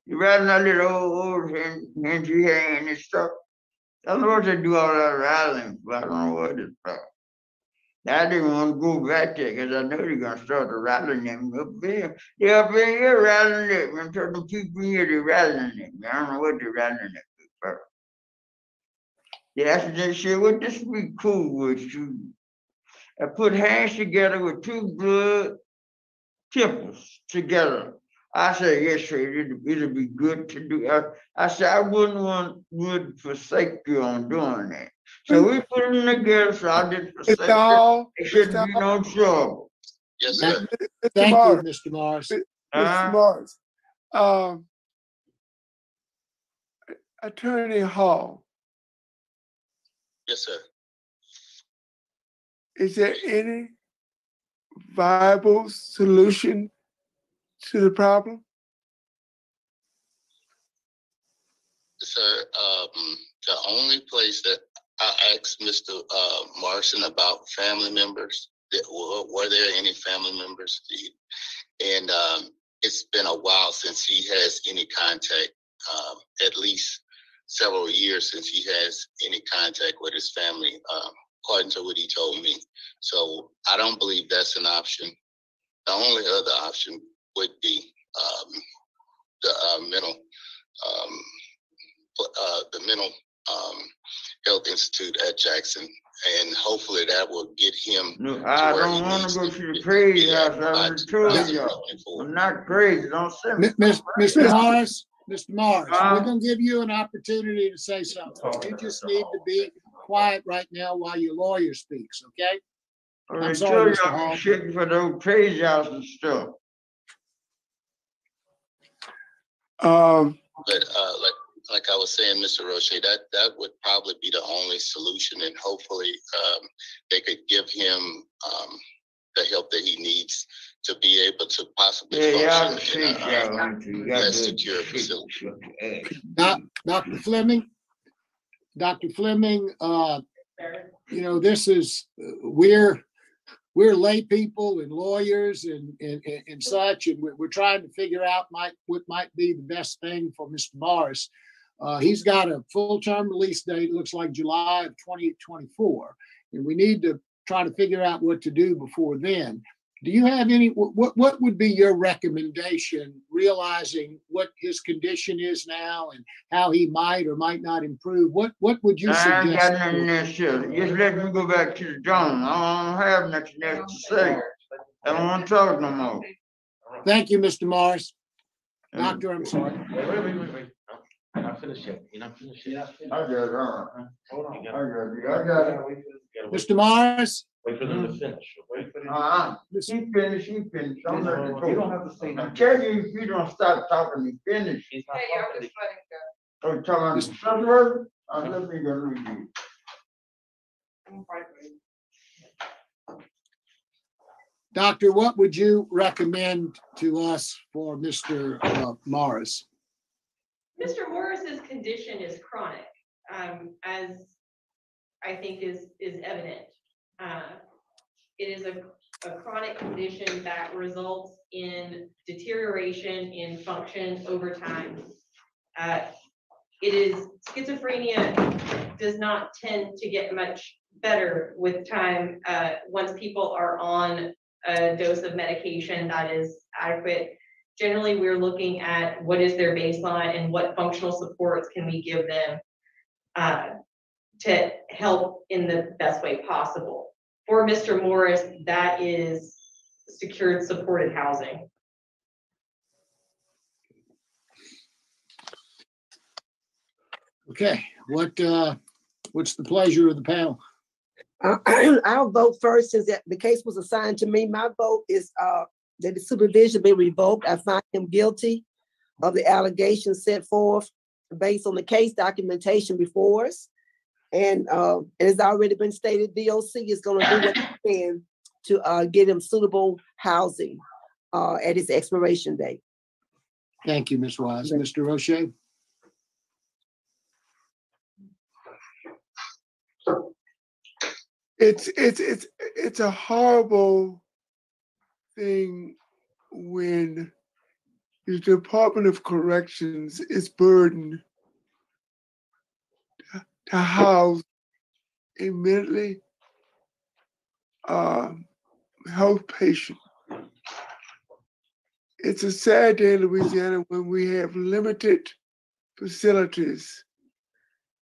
You rather not little old handy hand and stuff. I don't know what they do all that rattling, but I don't know what it's about. I didn't want to go back there because I know they're going to start to rattling them up there. They're up in here rattling them. I'm telling the people here, they're rattling them. I don't know what they're rattling them for. Yeah, they said, well, this would be cool with you. I put hands together with two blood temples together. I said, yes, sir, it'll be good to do. I said, I would forsake you on doing that. So we put them together, so I didn't forsake you. It shouldn't be no trouble. Yes, sir. Thank you, Mr. Morris. Mr. Morris, Attorney Hall. Yes, sir. Is there any viable solution to the problem? Sir, the only place that I asked Mr. Morrison about family members, were there any family members? And it's been a while since he has any contact, at least several years since he has any contact with his family, according to what he told me. So I don't believe that's an option. The only other option would be the mental health institute at Jackson, and hopefully that will get him. No, I don't want to go to the crazy house. I already told you. I'm not crazy. Don't send me. Mr. Morris, we're going to give you an opportunity to say something. You just need to be quiet right now while your lawyer speaks, okay? I'm sorry, Mr. Hall. Shitting for those crazy house and stuff. But like I was saying, Mr. Roche, that would probably be the only solution, and hopefully they could give him the help that he needs to be able to possibly function in a less secure facility. Dr. Fleming, this is we're lay people and lawyers and such, and we're trying to figure out what might be the best thing for Mr. Morris. He's got a full-term release date, looks like July of 2024, and we need to try to figure out what to do before then. Do you have what would be your recommendation, realizing what his condition is now and how he might or might not improve? What would you suggest? I ain't got nothing else to say. Just let me go back to the drum. I don't have nothing else to say. I don't want to talk no more. Thank you, Mr. Morris. Doctor, I'm sorry. Wait. You're not finished yet. I got it. All right. Hold on. I got it. Mr. Morris? Wait for them to finish. He finished. Don't let it go. You don't have to say nothing. I tell you, if you don't stop talking, he finished. Hey, I'm just letting go. Oh, talking about some word? Let me go read it. Doctor, what would you recommend to us for Mr. Morris? Mr. Morris's condition is chronic, as I think is evident. It is a chronic condition that results in deterioration in function over time. schizophrenia does not tend to get much better with time. Once people are on a dose of medication that is adequate, generally we're looking at what is their baseline and what functional supports can we give them to help in the best way possible. For Mr. Morris, that is secured supported housing. Okay, what's the pleasure of the panel? I'll vote first since the case was assigned to me. My vote is that the supervision be revoked. I find him guilty of the allegations set forth based on the case documentation before us. And it has already been stated, DOC is going to do what they can to get him suitable housing at his expiration date. Thank you, Ms. Wise. Mr. Roche? It's a horrible thing when the Department of Corrections is burdened to house a mentally health patient. It's a sad day in Louisiana when we have limited facilities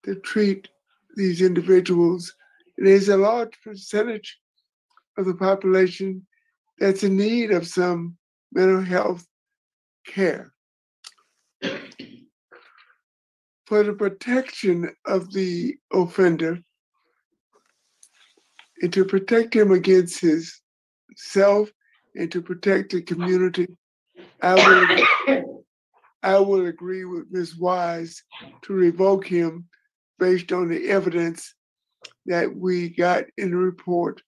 to treat these individuals. And there's a large percentage of the population that's in need of some mental health care. For the protection of the offender and to protect him against himself and to protect the community, I will agree with Ms. Wise to revoke him based on the evidence that we got in the report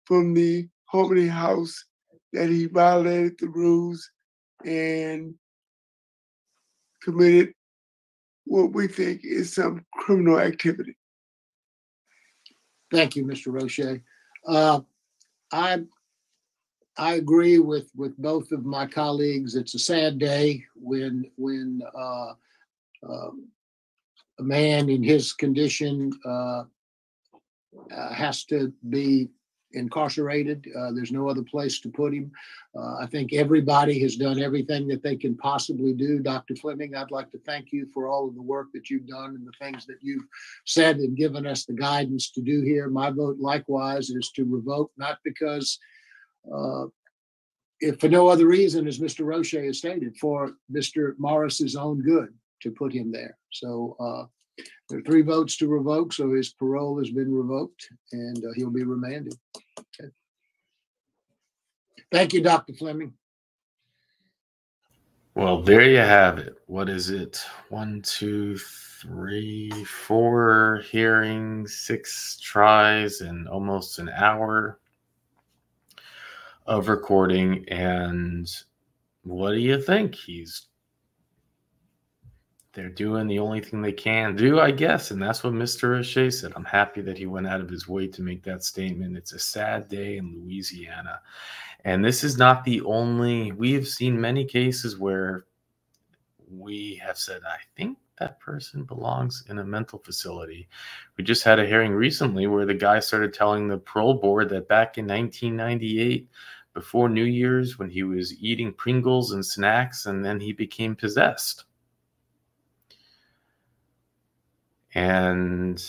from the Harmony House that he violated the rules and committed what we think is some criminal activity. Thank you, Mr. Roche. I agree with both of my colleagues. It's a sad day when a man in his condition has to be incarcerated. There's no other place to put him. I think everybody has done everything that they can possibly do. Dr. Fleming, I'd like to thank you for all of the work that you've done and the things that you've said and given us the guidance to do here. My vote likewise is to revoke, not because, if for no other reason, as Mr. Roche has stated, for Mr. Morris's own good to put him there. So there are 3 votes to revoke, so his parole has been revoked and he'll be remanded. Okay. Thank you, Dr. Fleming. Well, there you have it. What is it? 1, 2, 3, 4 hearings, 6 tries, and almost an hour of recording. And what do you think? They're doing the only thing they can do, I guess. And that's what Mr. Roche said. I'm happy that he went out of his way to make that statement. It's a sad day in Louisiana. And this is not the only, we have seen many cases where we have said, I think that person belongs in a mental facility. We just had a hearing recently where the guy started telling the parole board that back in 1998, before New Year's, when he was eating Pringles and snacks, and then he became possessed. And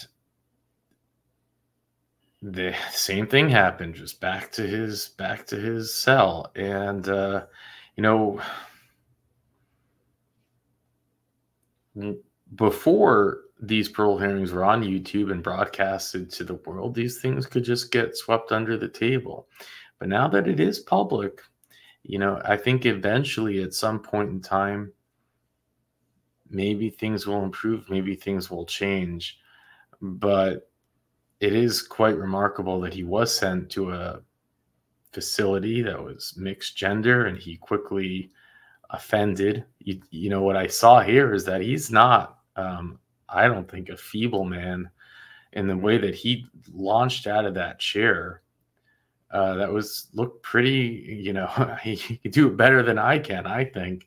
the same thing happened, just back to his cell. And before these parole hearings were on YouTube and broadcasted to the world, these things could just get swept under the table. But now that it is public, I think eventually at some point in time, maybe things will improve, maybe things will change. But it is quite remarkable that he was sent to a facility that was mixed gender and he quickly offended. What I saw here is that he's not, I don't think, a feeble man in the way that he launched out of that chair. That looked pretty, he could do it better than I can, I think.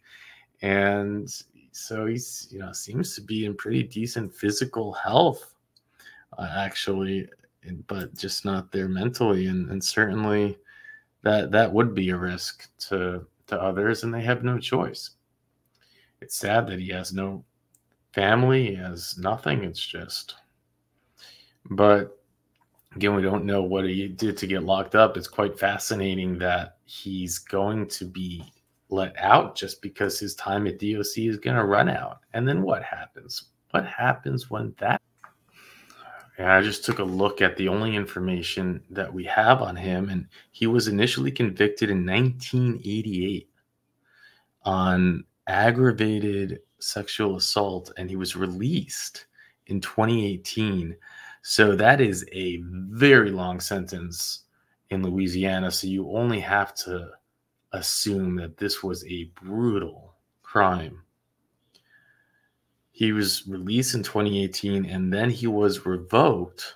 And So he's, seems to be in pretty decent physical health, actually, but just not there mentally. And certainly that would be a risk to others, and they have no choice. It's sad that he has no family, he has nothing. It's just, but again, we don't know what he did to get locked up. It's quite fascinating that he's going to be let out just because his time at DOC is going to run out. And then what happens? What happens when that? And I just took a look at the only information that we have on him, and he was initially convicted in 1988 on aggravated sexual assault, and he was released in 2018. So that is a very long sentence in Louisiana. So you only have to assume that this was a brutal crime. He was released in 2018, and then he was revoked.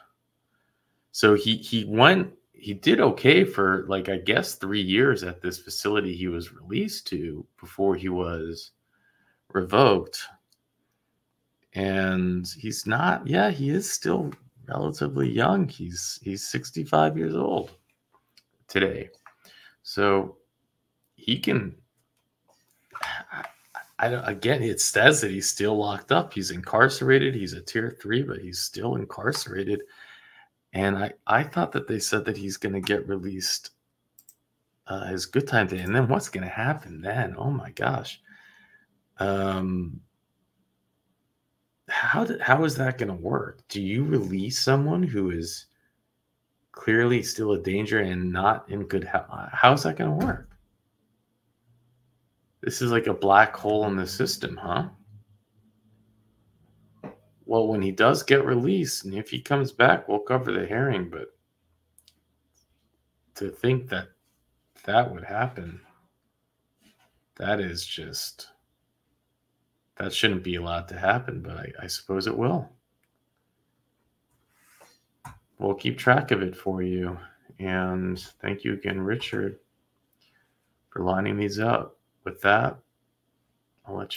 So he did okay for, like, I guess 3 years at this facility he was released to before he was revoked. And he's not, he is still relatively young. He's 65 years old today. So he can, again, it says that he's still locked up. He's incarcerated. He's a tier 3, but he's still incarcerated. And I thought that they said that he's going to get released his good time day. And then what's going to happen then? Oh my gosh. How is that going to work? Do you release someone who is clearly still a danger and not in good health? How's that going to work? This is like a black hole in the system, huh? Well, when he does get released, and if he comes back, we'll cover the hearing. But to think that that would happen, that is just, that shouldn't be allowed to happen, but I suppose it will. We'll keep track of it for you. And thank you again, Richard, for lining these up. With that, I'll let you